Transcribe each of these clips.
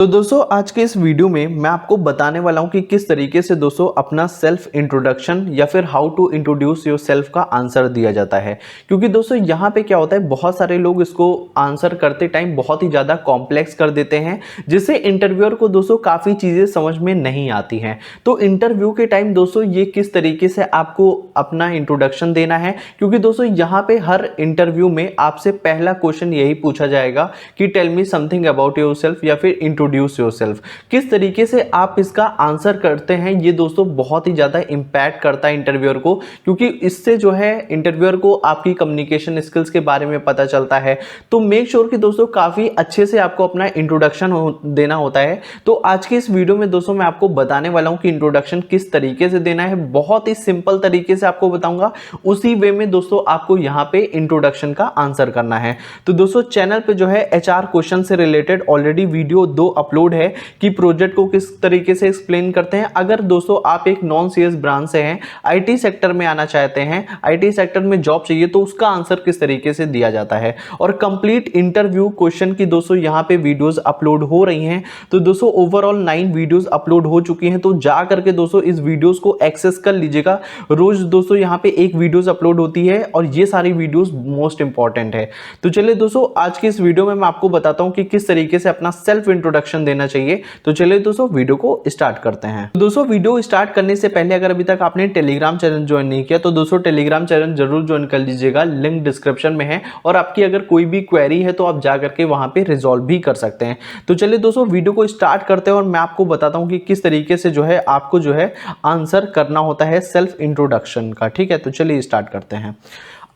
तो दोस्तों आज के इस वीडियो में मैं आपको बताने वाला हूं कि किस तरीके से दोस्तों अपना सेल्फ इंट्रोडक्शन या फिर how to introduce your self का आंसर दिया जाता है। क्योंकि दोस्तों यहाँ पे क्या होता है, बहुत सारे लोग इसको आंसर करते टाइम बहुत ही ज़्यादा कॉम्प्लेक्स कर देते हैं, जिससे इंटरव्यूअर को दोस्तों काफ़ी चीज़ें समझ में नहीं आती हैं। तो इंटरव्यू के टाइम दोस्तों ये किस तरीके से आपको अपना इंट्रोडक्शन देना है, क्योंकि दोस्तों यहाँ पे हर इंटरव्यू में आपसे पहला क्वेश्चन यही पूछा जाएगा कि tell me something about your self या फिर इंट्रोड्यूस योरसेल्फ। किस तरीके से आप इसका आंसर करते हैं ये दोस्तों बहुत ही ज्यादा इंपैक्ट करता है इंटरव्यूअर को, क्योंकि इससे जो है इंटरव्यूअर को आपकी कम्युनिकेशन स्किल्स के बारे में पता चलता है। तो मेक श्योर कि दोस्तों काफी अच्छे से आपको अपना इंट्रोडक्शन देना होता है। तो आज के इस वीडियो में दोस्तों मैं आपको बताने वाला हूं कि इंट्रोडक्शन किस तरीके से देना है। बहुत ही सिंपल तरीके से आपको बताऊंगा, उसी वे में दोस्तों आपको यहां पे इंट्रोडक्शन का आंसर करना है। तो दोस्तों चैनल पे जो है एचआर क्वेश्चन से रिलेटेड ऑलरेडी वीडियो 2 अपलोड है कि प्रोजेक्ट को किस तरीके से एक्सप्लेन करते हैं। अगर दोस्तों आप एक नॉन सीएस ब्रांच से हैं, आईटी सेक्टर में आना चाहते हैं, आईटी सेक्टर में जॉब चाहिए, तो उसका आंसर किस तरीके से दिया जाता है और कंप्लीट इंटरव्यू क्वेश्चन की दोस्तों यहां पे वीडियोस अपलोड हो रही हैं। तो दोस्तों ओवरऑल 9 वीडियोस अपलोड हो चुकी हैं। तो जा करके दोस्तों इस वीडियोस को एक्सेस कर लीजिएगा। रोज दोस्तों यहां पे एक वीडियोस अपलोड होती है और ये सारी वीडियोस मोस्ट इंपॉर्टेंट है। तो चलिए दोस्तों आज की इस वीडियो में मैं आपको बताता हूं कि किस तरीके से अपना सेल्फ इंट्रोडक्शन देना चाहिए। तो चलिए दोस्तों वीडियो को स्टार्ट करते हैं। तो दोस्तों वीडियो स्टार्ट करने से पहले अगर अभी तक आपने टेलीग्राम चैनल ज्वाइन नहीं किया तो दोस्तों टेलीग्राम चैनल जरूर ज्वाइन कर लीजिएगा, लिंक डिस्क्रिप्शन में है। और आपकी अगर कोई भी क्वेरी है तो आप जा करके वहां पे रिजॉल्व भी कर सकते हैं। तो चलिए दोस्तों वीडियो को स्टार्ट करते हैं और मैं आपको बताता हूं कि किस तरीके से जो है आपको जो है आंसर करना होता है सेल्फ इंट्रोडक्शन का। ठीक है, तो चलिए स्टार्ट करते हैं।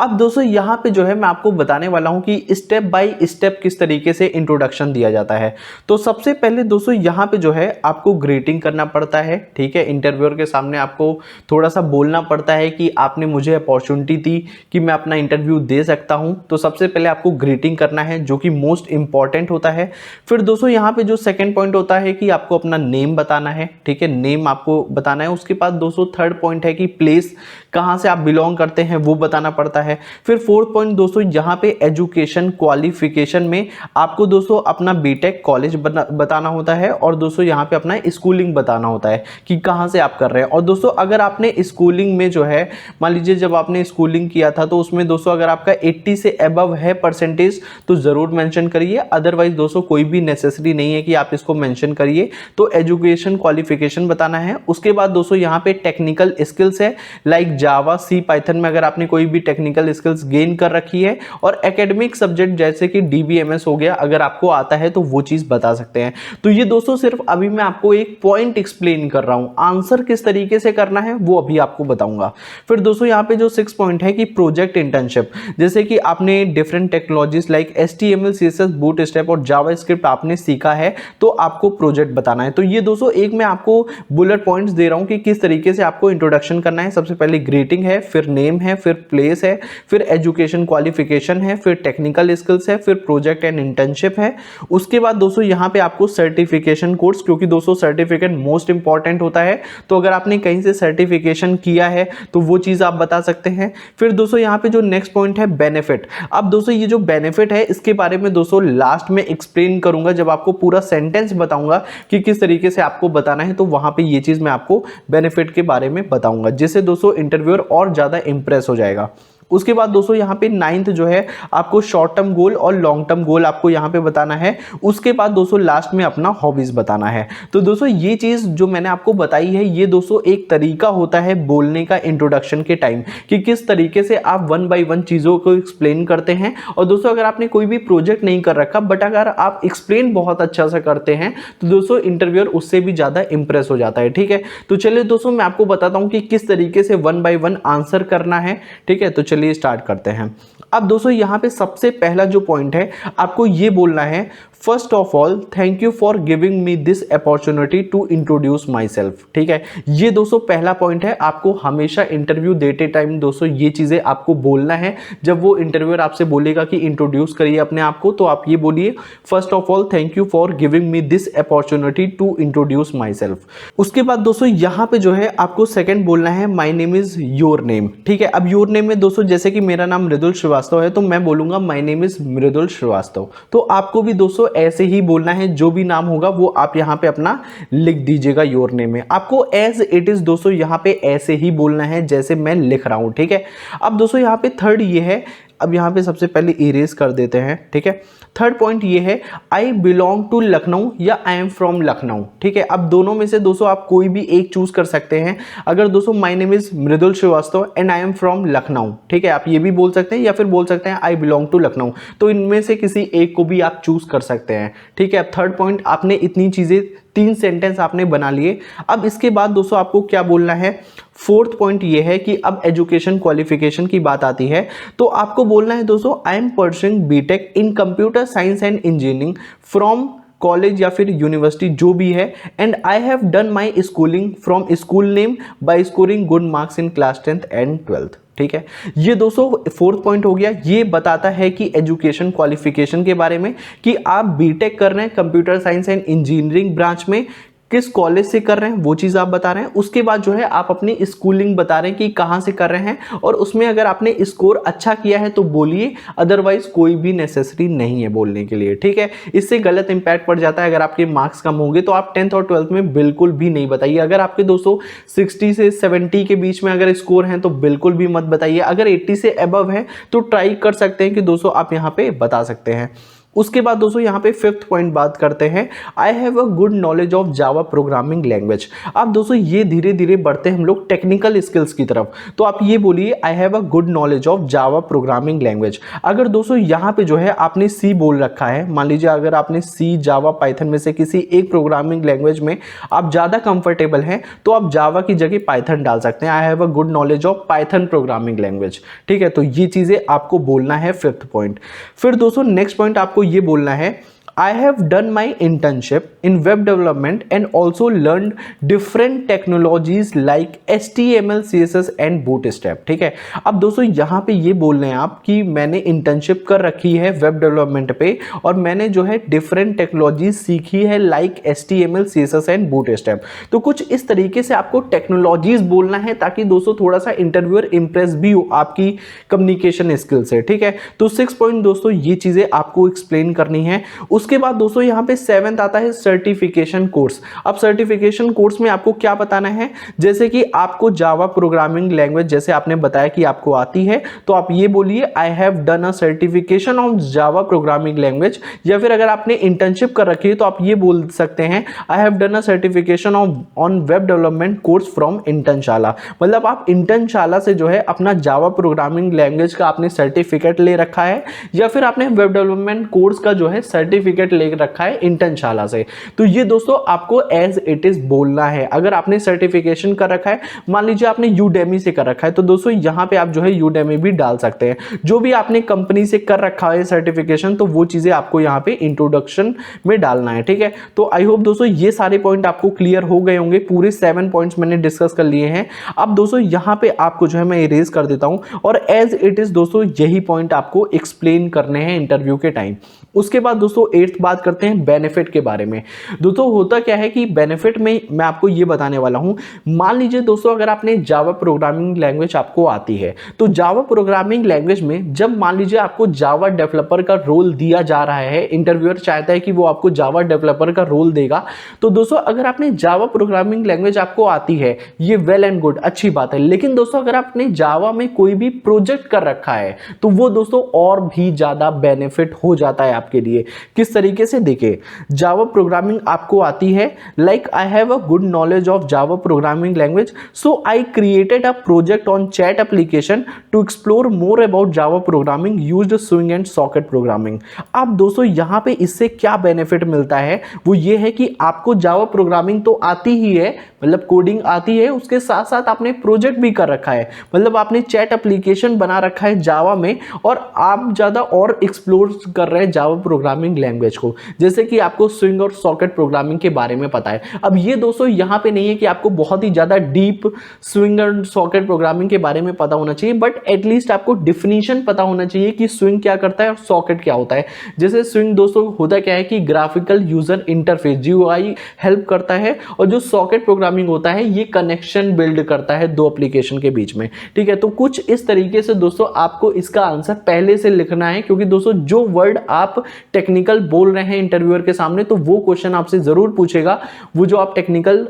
अब दोस्तों यहाँ पे जो है मैं आपको बताने वाला हूँ कि स्टेप बाय स्टेप किस तरीके से इंट्रोडक्शन दिया जाता है। तो सबसे पहले दोस्तों यहाँ पे जो है आपको ग्रीटिंग करना पड़ता है। ठीक है, इंटरव्यूअर के सामने आपको थोड़ा सा बोलना पड़ता है कि आपने मुझे अपॉर्चुनिटी दी कि मैं अपना इंटरव्यू दे सकता हूँ। तो सबसे पहले आपको ग्रीटिंग करना है, जो कि मोस्ट इंपॉर्टेंट होता है। फिर दोस्तों यहाँ पे जो सेकेंड पॉइंट होता है कि आपको अपना नेम बताना है। ठीक है, नेम आपको बताना है। उसके बाद दोस्तों थर्ड पॉइंट है कि प्लेस, कहाँ से आप बिलोंग करते हैं वो बताना पड़ता है। फिर फोर्थ पॉइंट दोस्तों यहाँ पे एजुकेशन क्वालिफिकेशन में आपको दोस्तों अपना बीटेक कॉलेज बताना होता है और दोस्तों यहाँ पे अपना स्कूलिंग बताना होता है कि कहाँ से आप कर रहे हैं। और दोस्तों अगर आपने स्कूलिंग में जो है मान लीजिए जब आपने स्कूलिंग किया था तो उसमें दोस्तों अगर आपका 80 से अबव है परसेंटेज तो जरूर मेंशन करिए। अदरवाइज दोस्तों कोई भी नेसेसरी नहीं है कि आप इसको मेंशन करिए। तो एजुकेशन क्वालिफिकेशन बताना है। उसके बाद दोस्तों यहाँ पे टेक्निकल स्किल्स है, लाइक जावा, सी, पाइथन में अगर आपने कोई भी टेक्निकल स्किल्स गेन कर रखी है। और एकेडमिक सब्जेक्ट जैसे कि डीबीएमएस हो गया, अगर आपको आता है तो वो चीज बता सकते हैं। तो ये दोस्तों सिर्फ अभी मैं आपको एक पॉइंट एक्सप्लेन कर रहा हूं, आंसर किस तरीके से करना है वो अभी आपको बताऊंगा। फिर दोस्तों यहाँ पे जो 6 पॉइंट है कि प्रोजेक्ट इंटर्नशिप, जैसे कि आपने different technologies like HTML, CSS, bootstrap और जावास्क्रिप्ट आपने सीखा है तो आपको प्रोजेक्ट बताना है। तो ये दोस्तों एक मैं आपको बुलेट पॉइंट्स दे रहा हूं कि किस तरीके से आपको इंट्रोडक्शन करना है। सबसे पहले ग्रीटिंग है, फिर नेम है, फिर प्लेस है, फिर एजुकेशन क्वालिफिकेशन है, फिर टेक्निकल स्किल्स है, फिर प्रोजेक्ट एंड इंटर्नशिप है। उसके बाद दोस्तों यहाँ पे आपको सर्टिफिकेशन कोर्स, क्योंकि दोस्तों सर्टिफिकेट मोस्ट इंपॉर्टेंट होता है। तो अगर आपने कहीं से सर्टिफिकेशन किया है तो वो चीज आप बता सकते हैं। फिर दोस्तों यहाँ पे जो नेक्स्ट पॉइंट है बेनिफिट। अब दोस्तों ये जो बेनिफिट है इसके बारे में दोस्तों लास्ट में एक्सप्लेन करूंगा, जब आपको पूरा सेंटेंस बताऊंगा कि किस तरीके से आपको बताना है। तो वहां पे ये चीज मैं आपको बेनिफिट के बारे में बताऊंगा, जिससे दोस्तों इंटरव्यूअर और ज्यादा इंप्रेस हो जाएगा। उसके बाद दोस्तों यहाँ पे 9th जो है आपको शॉर्ट टर्म गोल और लॉन्ग टर्म गोल आपको यहाँ पे बताना है। उसके बाद दोस्तों लास्ट में अपना हॉबीज बताना है। तो दोस्तों ये चीज जो मैंने आपको बताई है ये दोस्तों एक तरीका होता है बोलने का इंट्रोडक्शन के टाइम, कि किस तरीके से आप 1 by 1 चीजों को एक्सप्लेन करते हैं। और दोस्तों अगर आपने कोई भी प्रोजेक्ट नहीं कर रखा बट अगर आप एक्सप्लेन बहुत अच्छा से करते हैं तो दोस्तों इंटरव्यूअर उससे भी ज्यादा इंप्रेस हो जाता है। ठीक है, तो चलिए दोस्तों मैं आपको बताता हूं कि किस तरीके से 1 by 1 आंसर करना है। ठीक है, तो चलिए स्टार्ट करते हैं। अब दोस्तों यहां पे सबसे पहला जो पॉइंट है आपको ये बोलना है, first of all thank you for giving me this opportunity to introduce my self. ठीक है, ये दोस्तों पहला पॉइंट है। आपको हमेशा इंटरव्यू देते टाइम दोस्तों ये चीजें आपको बोलना है। जब वो इंटरव्यूअर आपसे बोलेगा कि इंट्रोड्यूस करिए अपने आप को, तो आप ये बोलिए first of all thank you for giving me this opportunity to introduce my self. उसके बाद दोस्तों यहाँ पे जो है आपको सेकेंड बोलना है my name is your name. ठीक है, अब योर नेम में दोस्तों जैसे कि मेरा नाम मृदुल श्रीवास्तव है तो मैं बोलूंगा my name is Mridul Srivastava. तो आपको भी दोस्तों ऐसे ही बोलना है, जो भी नाम होगा वो आप यहाँ पे अपना लिख दीजिएगा योर नेम में। आपको एज इट इज दोस्तों यहाँ पे ऐसे ही बोलना है जैसे मैं लिख रहा हूँ, ठीक है। अब दोस्तों यहाँ पे थर्ड ये है, अब यहाँ पे सबसे पहले इरेज कर देते हैं, ठीक है। थर्ड पॉइंट ये है, आई बिलोंग टू लखनऊ या आई एम फ्रॉम लखनऊ, ठीक है। अब दोनों में से दोस्तों आप कोई भी एक चूज कर सकते हैं। अगर दोस्तों my name is Mridul Srivastava and I am from Lucknow, ठीक है, आप ये भी बोल सकते हैं या फिर बोल सकते हैं आई बिलोंग टू लखनऊ, तो इनमें से किसी एक को भी आप चूज कर सकते हैं, ठीक है। अब थर्ड पॉइंट आपने इतनी चीजें, 3 सेंटेंस आपने बना लिए। अब इसके बाद दोस्तों आपको क्या बोलना है, फोर्थ पॉइंट ये है कि अब एजुकेशन क्वालिफिकेशन की बात आती है, तो आपको बोलना है दोस्तों I am pursuing BTech in computer science and engineering from college या फिर यूनिवर्सिटी जो भी है, and I have done my schooling from school name by scoring good marks in class 10th and 12th, ठीक है। ये दोस्तों फोर्थ पॉइंट हो गया। ये बताता है कि एजुकेशन क्वालिफिकेशन के बारे में, कि आप बीटेक कर रहे हैं computer science and engineering branch में, किस कॉलेज से कर रहे हैं वो चीज़ आप बता रहे हैं। उसके बाद जो है आप अपनी स्कूलिंग बता रहे हैं कि कहाँ से कर रहे हैं, और उसमें अगर आपने स्कोर अच्छा किया है तो बोलिए, अदरवाइज कोई भी नेसेसरी नहीं है बोलने के लिए, ठीक है। इससे गलत इंपैक्ट पड़ जाता है। अगर आपके मार्क्स कम होंगे तो आप 10th और 12th में बिल्कुल भी नहीं बताइए। अगर आपके दोस्तों 60 से 70 के बीच में अगर स्कोर हैं तो बिल्कुल भी मत बताइए। अगर 80 से अबव है तो ट्राई कर सकते हैं कि दोस्तों आप यहाँ पे बता सकते हैं। उसके बाद दोस्तों यहाँ पे फिफ्थ पॉइंट बात करते हैं, आई have a good knowledge of Java programming language. अब दोस्तों ये धीरे धीरे बढ़ते हैं हम लोग टेक्निकल स्किल्स की तरफ, तो आप ये बोलिए आई have a good knowledge of Java programming language. अगर दोस्तों यहाँ पे जो है आपने सी बोल रखा है, मान लीजिए अगर आपने सी, जावा, पाइथन में से किसी एक प्रोग्रामिंग लैंग्वेज में आप ज़्यादा कंफर्टेबल हैं तो आप जावा की जगह पाइथन डाल सकते हैं, आई have a good knowledge of Python programming language, ठीक है। तो ये चीज़ें आपको बोलना है फिफ्थ पॉइंट। फिर दोस्तों नेक्स्ट पॉइंट आपको ये बोलना है, I have done my internship in web development and also learned different technologies like HTML, CSS and Bootstrap, ठीक है। अब दोस्तों यहाँ पे ये बोल रहे हैं आप कि मैंने इंटर्नशिप कर रखी है वेब डेवलपमेंट पे, और मैंने जो है डिफरेंट टेक्नोलॉजीज सीखी है like HTML, CSS and Bootstrap। तो कुछ इस तरीके से आपको टेक्नोलॉजीज बोलना है ताकि दोस्तों थोड़ा सा इंटरव्यूअर इंप्रेस भी हो आपकी कम्युनिकेशन स्किल से, ठीक है। तो 6 पॉइंट दोस्तों ये चीज़ें आपको एक्सप्लेन करनी है। उसके बाद दोस्तों यहाँ पे 7th आता है सर्टिफिकेशन कोर्स। अब सर्टिफिकेशन कोर्स में आपको क्या बताना है, जैसे कि आपको जावा प्रोग्रामिंग लैंग्वेज जैसे आपने बताया कि आपको आती है, तो आप ये बोलिए आई have done a certification of Java programming language, या फिर अगर आपने इंटर्नशिप कर रखी है तो आप ये बोल सकते हैं आई have done a certification on web development course from Internshala. मतलब आप इंटर्नशाला से जो है अपना जावा प्रोग्रामिंग लैंग्वेज का आपने सर्टिफिकेट ले रखा है, या फिर आपने वेब डेवलपमेंट कोर्स का जो है सर्टिफिकेट ले रखा है इंटर्नशाला से। तो ये दोस्तों आपको एज इट इज बोलना है। अगर आपने सर्टिफिकेशन कर रखा है, मान लीजिए आपने यूडेमी से कर रखा है, तो दोस्तों यहां पे आप जो है यूडेमी भी डाल सकते हैं। जो भी आपने कंपनी से कर रखा है सर्टिफिकेशन, तो वो चीजें आपको यहां पे इंट्रोडक्शन में डालना है, ठीक है। तो आई होप दोस्तों ये सारे पॉइंट आपको क्लियर हो गए होंगे। पूरे 7 पॉइंट्स मैंने डिस्कस कर लिए हैं। अब दोस्तों यहां पे आपको जो है मैं इरेज कर देता हूं, और एज इट इज दोस्तों यही पॉइंट आपको एक्सप्लेन करने हैं इंटरव्यू के टाइम। उसके बाद दोस्तों 8th बात करते हैं बेनिफिट के बारे में। दोस्तों होता क्या है कि बेनिफिट में मैं आपको ये बताने वाला हूं, मान लीजिए दोस्तों अगर आपने जावा प्रोग्रामिंग लैंग्वेज आपको आती है, तो जावा प्रोग्रामिंग लैंग्वेज में जब मान लीजिए आपको जावा डेवलपर का रोल दिया जा रहा है, इंटरव्यूअर चाहता है कि वो आपको जावा डेवलपर का रोल देगा, तो दोस्तों अगर आपने जावा प्रोग्रामिंग लैंग्वेज आपको आती है, ये वेल एंड गुड, अच्छी बात है। लेकिन दोस्तों अगर आपने जावा में कोई भी प्रोजेक्ट कर रखा है, तो वो दोस्तों और भी ज्यादा बेनिफिट हो जाता है आपके लिए। किस तरीके से, देखिए जावा प्रोग्रामिंग आपको आती है, like I have a good knowledge of Java programming language, so I created a project on chat application to explore more about Java programming used swing and socket programming. अब दोस्तों यहां पे इससे क्या benefit मिलता है, वो ये है कि आपको जावा प्रोग्रामिंग तो आती ही है, मतलब कोडिंग आती है, उसके साथ साथ आपने प्रोजेक्ट भी कर रखा है, मतलब आपने चैट एप्लीकेशन बना रखा है जावा में, और आप ज्यादा और एक्सप्लोर कर रहे हैं जावा प्रोग्रामिंग लैंग्वेज को, जैसे कि आपको स्विंग और सॉकेट प्रोग्रामिंग के बारे में पता है। अब ये दोस्तों यहां पे नहीं है कि आपको बहुत ही ज्यादा डीप स्विंग और सॉकेट प्रोग्रामिंग के बारे में पता होना चाहिए, बट एटलीस्ट आपको डिफिनीशन पता होना चाहिए कि स्विंग क्या करता है और सॉकेट क्या होता है। जैसे स्विंग दोस्तों होता क्या है कि graphical user interface GUI help करता है, और जो सॉकेट प्रोग्रामिंग होता है ये कनेक्शन बिल्ड करता है दो एप्लीकेशन के बीच में, ठीक है। तो कुछ इस तरीके से दोस्तों आपको इसका आंसर पहले से लिखना है, क्योंकि दोस्तों जो वर्ड आप टेक्निकल बोल रहे हैं इंटरव्यूअर के सामने तो वो क्वेश्चन आपसे जरूर पूछेगा। वो जो आप टेक्निकल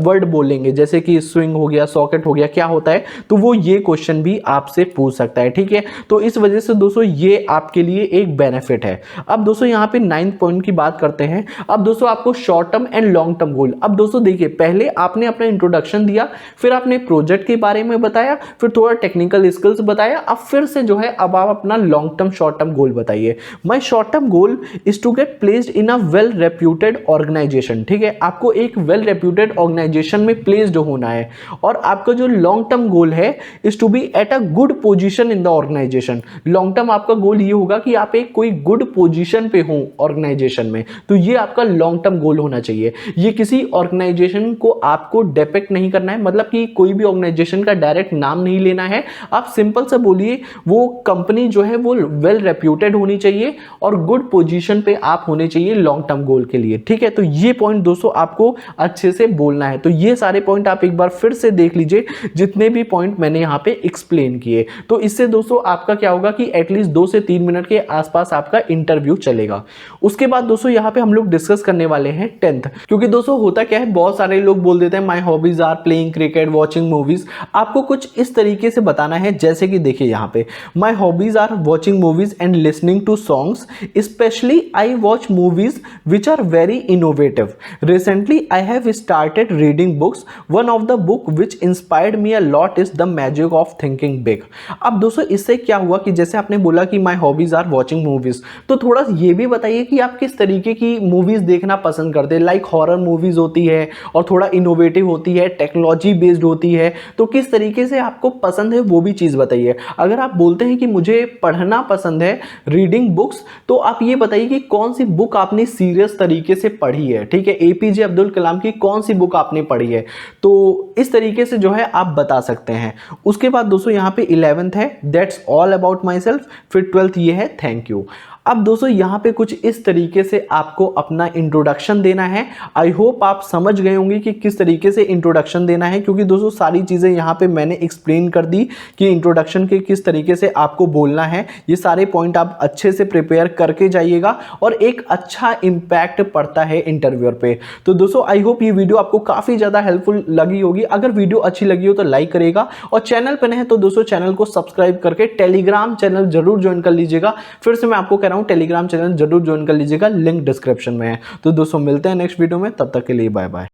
वर्ड बोलेंगे जैसे कि स्विंग हो गया, सॉकेट हो गया, क्या होता है, तो वो ये क्वेश्चन भी आपसे पूछ सकता है। ठीक है, तो इस वजह से दोस्तों ये आपके लिए एक बेनिफिट है। अब दोस्तों यहाँ पे 9th पॉइंट की बात करते हैं। अब दोस्तों आपको short term and long term गोल। अब दोस्तों देखिए, पहले आपने अपना इंट्रोडक्शन दिया, फिर आपने प्रोजेक्ट के बारे में बताया, फिर थोड़ा टेक्निकल स्किल्स बताया, अब फिर से जो है अब आप अपना long term short term goal बताइए। My short term goal is to get placed in a well reputed organisation. ठीक है, आपको एक वेल रेप्यूटेड ऑर्गेनाइजेशन में प्लेस्ड होना है। और आपका जो लॉन्ग टर्म गोल है is to be at a good position in the organisation. Long term आपका गोल ये होगा कि आप एक कोई गुड पोजीशन पे हो ऑर्गेनाइजेशन में, तो ये आपका लॉन्ग टर्म गोल होना चाहिए। ये किसी ऑर्गेनाइजेशन को आपको डिपेक्ट नहीं करना है, मतलब कि कोई भी ऑर्गेनाइजेशन का डायरेक्ट नाम नहीं लेना है। आप सिंपल सा बोलिए वो कंपनी जो है वो वेल रेप्यूटेड होनी चाहिए और गुड पोजीशन पे आप होने चाहिए लॉन्ग टर्म गोल के लिए। ठीक है, तो ये पॉइंट दोस्तों आपको अच्छे से बोलना है। तो ये सारे पॉइंट आप एक बार फिर से देख लीजिए, जितने भी पॉइंट मैंने यहाँ पे एक्सप्लेन किए। तो इससे दोस्तों आपका क्या होगा कि एटलीस्ट 2 से 3 मिनट के आसपास आपका इंटरव्यू चलेगा। उसके बाद दोस्तों यहाँ पे हम लोग डिस्कस करने वाले हैं 10th, क्योंकि दोस्तों होता क्या है, बहुत सारे लोग बोल देते हैं my hobbies are playing cricket, watching movies. आपको कुछ इस तरीके से बताना है, जैसे कि देखिए यहाँ पे my hobbies are watching movies and listening to songs, specially I watch movies which are very innovative. Recently I have started reading books, one of the book which inspired me a lot is the magic of thinking big. अब दोस्तों इससे क्या हुआ कि जैसे आपने बोला कि my hobbies are watching movies, तो थोड़ा ये भी बताइए कि आप किस तरीके की मूवीज देखना पसंद करते हैं। लाइक हॉरर मूवीज होती है और थोड़ा इनोवेटिव होती है, टेक्नोलॉजी बेस्ड होती है, तो किस तरीके से आपको पसंद है वो भी चीज बताइए। अगर आप बोलते हैं कि मुझे पढ़ना पसंद है, रीडिंग बुक्स, तो आप ये बताइए कि कौन सी बुक आपने सीरियस तरीके से पढ़ी है। ठीक है, एपीजे अब्दुल कलाम की कौन सी बुक आपने पढ़ी है, तो इस तरीके से जो है आप बता सकते हैं। उसके बाद दोस्तों यहाँ पे 11th है that's all about my self, फिर 12th ये है थैंक यू। अब दोस्तों यहाँ पे कुछ इस तरीके से आपको अपना इंट्रोडक्शन देना है। आई होप आप समझ गए होंगे कि किस तरीके से इंट्रोडक्शन देना है, क्योंकि दोस्तों सारी चीज़ें यहाँ पे मैंने एक्सप्लेन कर दी कि इंट्रोडक्शन के किस तरीके से आपको बोलना है। ये सारे पॉइंट आप अच्छे से प्रिपेयर करके जाइएगा और एक अच्छा इम्पैक्ट पड़ता है इंटरव्यूअर पे। तो दोस्तों आई होप ये वीडियो आपको काफ़ी ज़्यादा हेल्पफुल लगी होगी। अगर वीडियो अच्छी लगी हो तो लाइक करेगा, और चैनल पर नए हैं तो दोस्तों चैनल को सब्सक्राइब करके टेलीग्राम चैनल जरूर ज्वाइन कर लीजिएगा। फिर से मैं आपको कह रहा हूं टेलीग्राम चैनल जरूर ज्वाइन कर लीजिएगा, लिंक डिस्क्रिप्शन में है। तो दोस्तों मिलते हैं नेक्स्ट वीडियो में, तब तक के लिए बाय बाय।